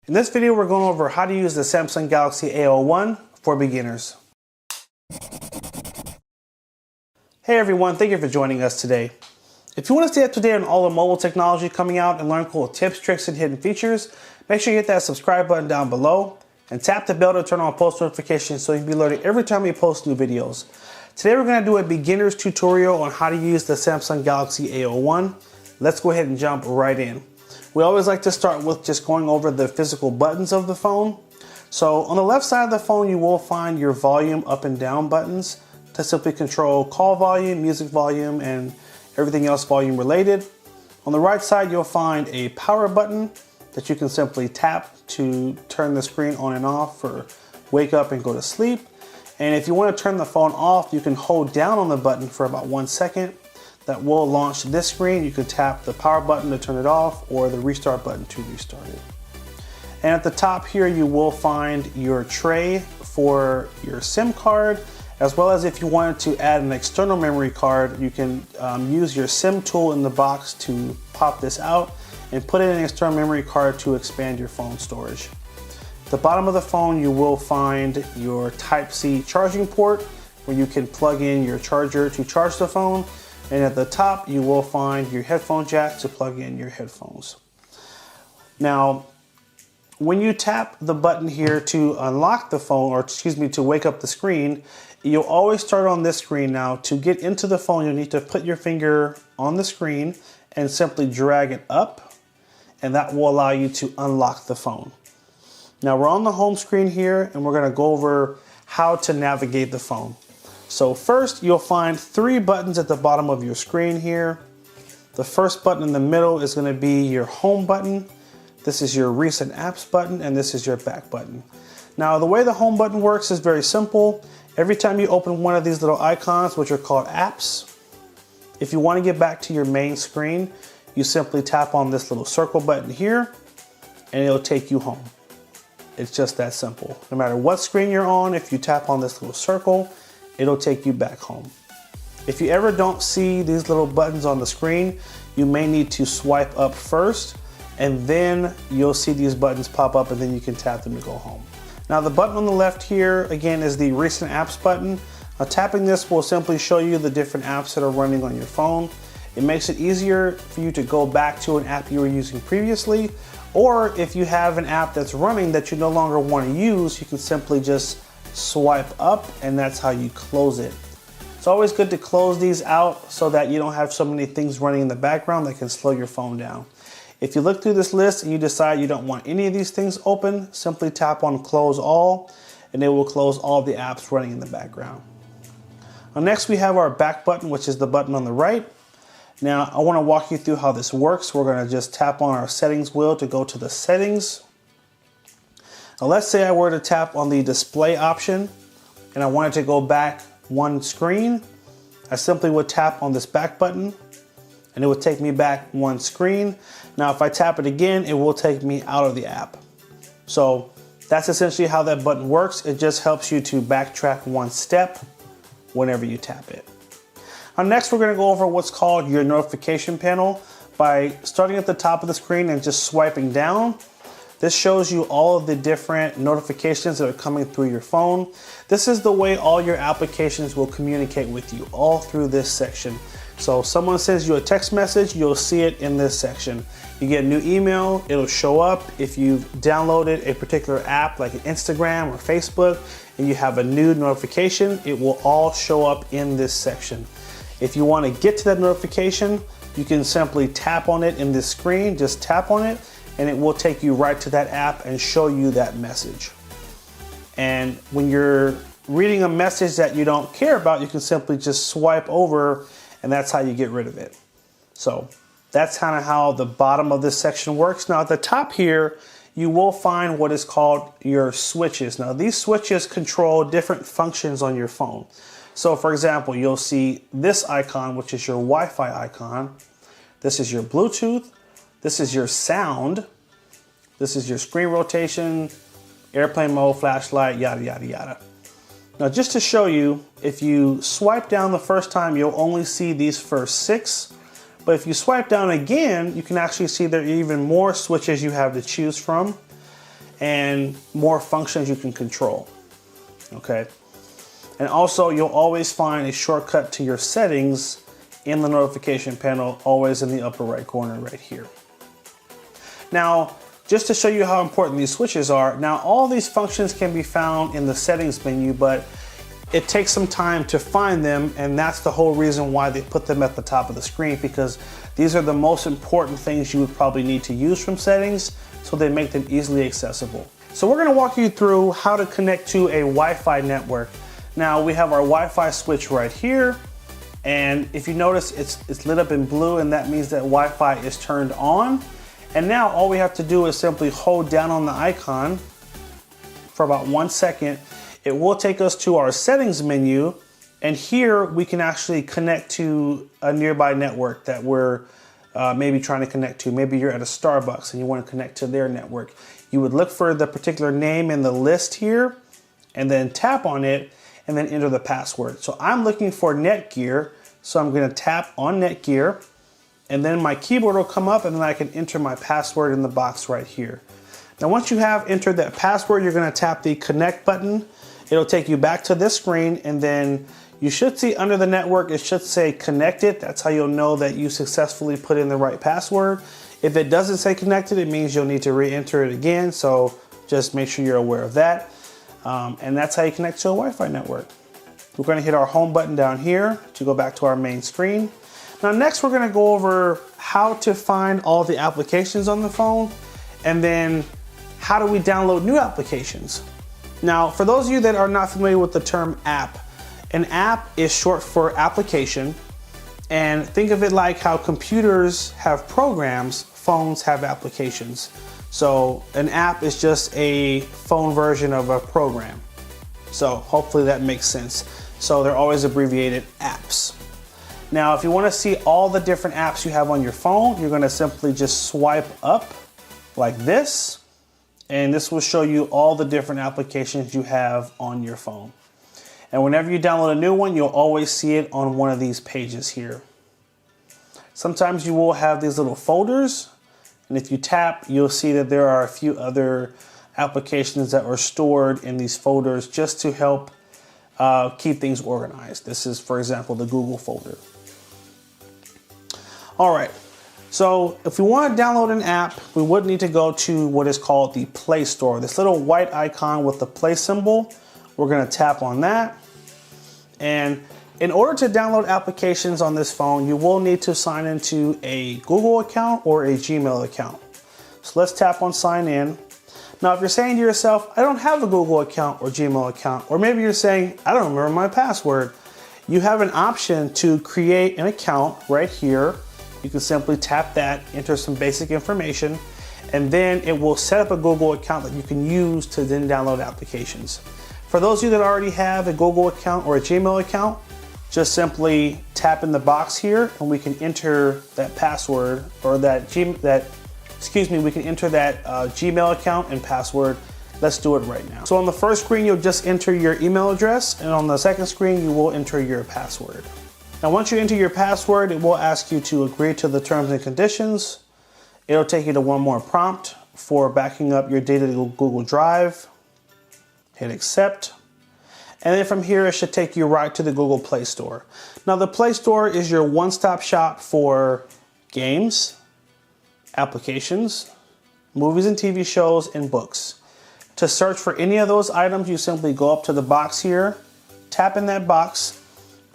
In this video, we're going over how to use the Samsung Galaxy A01 for beginners. Hey everyone, thank you for joining us today. If you want to stay up to date on all the mobile technology coming out and learn cool tips, tricks, and hidden features, make sure you hit that subscribe button down below and tap the bell to turn on post notifications so you can be alerted every time we post new videos. Today we're going to do a beginner's tutorial on how to use the Samsung Galaxy A01. Let's go ahead and jump right in. We always like to start with just going over the physical buttons of the phone. So on the left side of the phone, you will find your volume up and down buttons to simply control call volume, music volume, and everything else volume related. On the right side, you'll find a power button that you can simply tap to turn the screen on and off for wake up and go to sleep. And if you want to turn the phone off, you can hold down on the button for about 1 second. That will launch this screen. You can tap the power button to turn it off or the restart button to restart it. And at the top here, you will find your tray for your SIM card, as well as if you wanted to add an external memory card, you can use your SIM tool in the box to pop this out and put in an external memory card to expand your phone storage. At the bottom of the phone, you will find your Type-C charging port where you can plug in your charger to charge the phone. And at the top, you will find your headphone jack to plug in your headphones. Now, when you tap the button here to unlock the phone, or excuse me, to wake up the screen, you'll always start on this screen. Now, to get into the phone, you'll need to put your finger on the screen and simply drag it up, and that will allow you to unlock the phone. Now, we're on the home screen here, and we're gonna go over how to navigate the phone. So first, you'll find 3 buttons at the bottom of your screen here. The first button in the middle is going to be your home button. This is your recent apps button, and this is your back button. Now, the way the home button works is very simple. Every time you open one of these little icons, which are called apps, if you want to get back to your main screen, you simply tap on this little circle button here, and it'll take you home. It's just that simple. No matter what screen you're on, if you tap on this little circle, it'll take you back home. If you ever don't see these little buttons on the screen, you may need to swipe up first, and then you'll see these buttons pop up, and then you can tap them to go home. Now, the button on the left here, again, is the recent apps button. Now, tapping this will simply show you the different apps that are running on your phone. It makes it easier for you to go back to an app you were using previously, or if you have an app that's running that you no longer want to use, you can simply just swipe up, and that's how you close it. It's always good to close these out so that you don't have so many things running in the background that can slow your phone down. If you look through this list and you decide you don't want any of these things open, simply tap on close all, and it will close all the apps running in the background. Now, next we have our back button, which is the button on the right. Now, I want to walk you through how this works. We're going to just tap on our settings wheel to go to the settings. Now, let's say I were to tap on the display option and I wanted to go back 1 screen. I simply would tap on this back button and it would take me back 1 screen. Now, if I tap it again, it will take me out of the app. So that's essentially how that button works. It just helps you to backtrack 1 step whenever you tap it. Now, next we're going to go over what's called your notification panel by starting at the top of the screen and just swiping down. This shows you all of the different notifications that are coming through your phone. This is the way all your applications will communicate with you, all through this section. So if someone sends you a text message, you'll see it in this section. You get a new email, it'll show up. If you've downloaded a particular app like Instagram or Facebook and you have a new notification, it will all show up in this section. If you want to get to that notification, you can simply tap on it in this screen, just tap on it, and it will take you right to that app and show you that message. And when you're reading a message that you don't care about, you can simply just swipe over, and that's how you get rid of it. So that's kind of how the bottom of this section works. Now, at the top here, you will find what is called your switches. Now, these switches control different functions on your phone. So for example, you'll see this icon, which is your Wi-Fi icon. This is your Bluetooth. This is your sound. This is your screen rotation, airplane mode, flashlight, yada, yada, yada. Now, just to show you, if you swipe down the first time, you'll only see these first 6. But if you swipe down again, you can actually see there are even more switches you have to choose from. and more functions you can control, okay? And also, you'll always find a shortcut to your settings in the notification panel, always in the upper right corner right here. Now, just to show you how important these switches are, now all these functions can be found in the settings menu, but it takes some time to find them, and that's the whole reason why they put them at the top of the screen, because these are the most important things you would probably need to use from settings, so they make them easily accessible. So we're gonna walk you through how to connect to a Wi-Fi network. Now we have our Wi-Fi switch right here, and if you notice it's lit up in blue, and that means that Wi-Fi is turned on. And now all we have to do is simply hold down on the icon for about 1 second. It will take us to our settings menu, and here we can actually connect to a nearby network that we're maybe trying to connect to. Maybe you're at a Starbucks and you want to connect to their network. You would look for the particular name in the list here and then tap on it and then enter the password. So I'm looking for Netgear, so I'm going to tap on Netgear, and then my keyboard will come up, and then I can enter my password in the box right here. Now once you have entered that password, you're going to tap the connect button. It'll take you back to this screen, and then you should see under the network, it should say connected. That's how you'll know that you successfully put in the right password. If it doesn't say connected, it means you'll need to re-enter it again, so just make sure you're aware of that. And that's how you connect to a Wi-Fi network. We're going to hit our home button down here to go back to our main screen. Now next we're going to go over how to find all the applications on the phone, and then how do we download new applications. Now for those of you that are not familiar with the term app, an app is short for application, and think of it like how computers have programs, phones have applications. So an app is just a phone version of a program. So hopefully that makes sense. So they're always abbreviated apps. Now, if you want to see all the different apps you have on your phone, you're going to simply just swipe up like this, and this will show you all the different applications you have on your phone. And whenever you download a new one, you'll always see it on one of these pages here. Sometimes you will have these little folders, and if you tap, you'll see that there are a few other applications that are stored in these folders just to help keep things organized. This is, for example, the Google folder. All right, so if we want to download an app, we would need to go to what is called the Play Store. This little white icon with the play symbol, we're going to tap on that. And in order to download applications on this phone, you will need to sign into a Google account or a Gmail account. So let's tap on sign in. Now, if you're saying to yourself, I don't have a Google account or Gmail account, or maybe you're saying, I don't remember my password, you have an option to create an account right here. You can simply tap that, enter some basic information, and then it will set up a Google account that you can use to then download applications. For those of you that already have a Google account or a Gmail account, just simply tap in the box here and we can enter that password, or we can enter that Gmail account and password. Let's do it right now. So on the first screen, you'll just enter your email address, and on the second screen, you will enter your password. Now, once you enter your password, it will ask you to agree to the terms and conditions. It'll take you to one more prompt for backing up your data to Google Drive. Hit accept. And then from here, it should take you right to the Google Play Store. Now, the Play Store is your one-stop shop for games, applications, movies and TV shows, and books. To search for any of those items, you simply go up to the box here, tap in that box,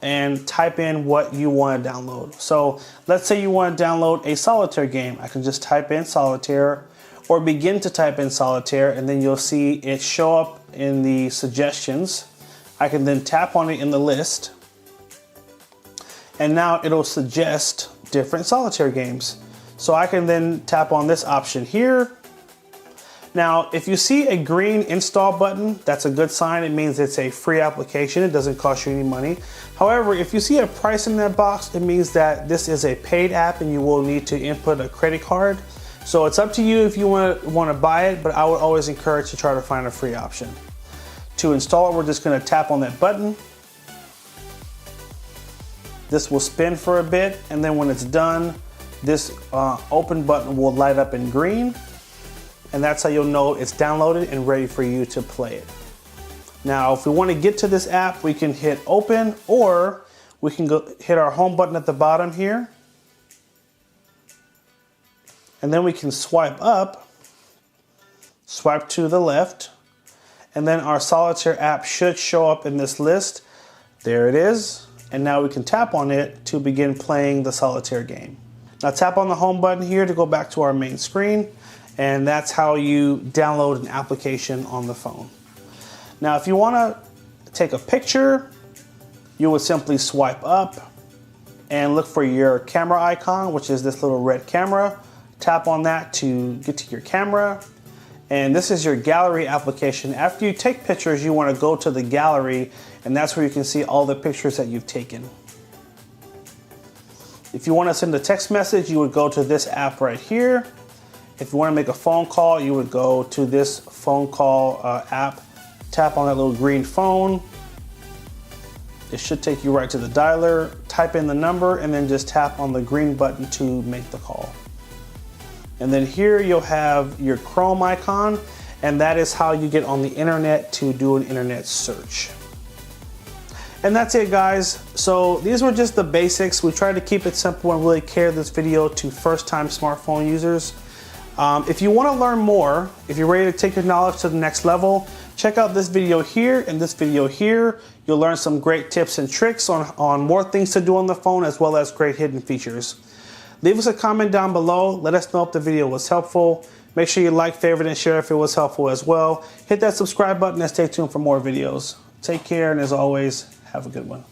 and type in what you want to download. So let's say you want to download a solitaire game. I can just type in solitaire, or begin to type in solitaire, and then you'll see it show up in the suggestions. I can then tap on it in the list, and now it'll suggest different solitaire games. So I can then tap on this option here. Now, if you see a green install button, that's a good sign. It means it's a free application. It doesn't cost you any money. However, if you see a price in that box, it means that this is a paid app and you will need to input a credit card. So it's up to you if you want to buy it, but I would always encourage to try to find a free option. To install it, we're just going to tap on that button. This will spin for a bit, and then when it's done, this open button will light up in green. and that's how you'll know it's downloaded and ready for you to play it. Now, if we want to get to this app, we can hit open, or we can go hit our home button at the bottom here, and then we can swipe up, swipe to the left, and then our solitaire app should show up in this list. There it is. And now we can tap on it to begin playing the solitaire game. Now tap on the home button here to go back to our main screen, and that's how you download an application on the phone. Now if you want to take a picture, you would simply swipe up and look for your camera icon, which is this little red camera. Tap on that to get to your camera. And this is your gallery application. After you take pictures, you want to go to the gallery, and that's where you can see all the pictures that you've taken. If you want to send a text message, you would go to this app right here. If you want to make a phone call, you would go to this phone call app. Tap on that little green phone. It should take you right to the dialer. Type in the number and then just tap on the green button to make the call. And then here you'll have your Chrome icon, and that is how you get on the internet to do an internet search. And that's it, guys. So these were just the basics. We tried to keep it simple and really cater this video to first-time smartphone users. If you want to learn more, if you're ready to take your knowledge to the next level, check out this video here and this video here. You'll learn some great tips and tricks on more things to do on the phone, as well as great hidden features. Leave us a comment down below. Let us know if the video was helpful. Make sure you like, favorite, and share if it was helpful as well. Hit that subscribe button and stay tuned for more videos. Take care, and as always, have a good one.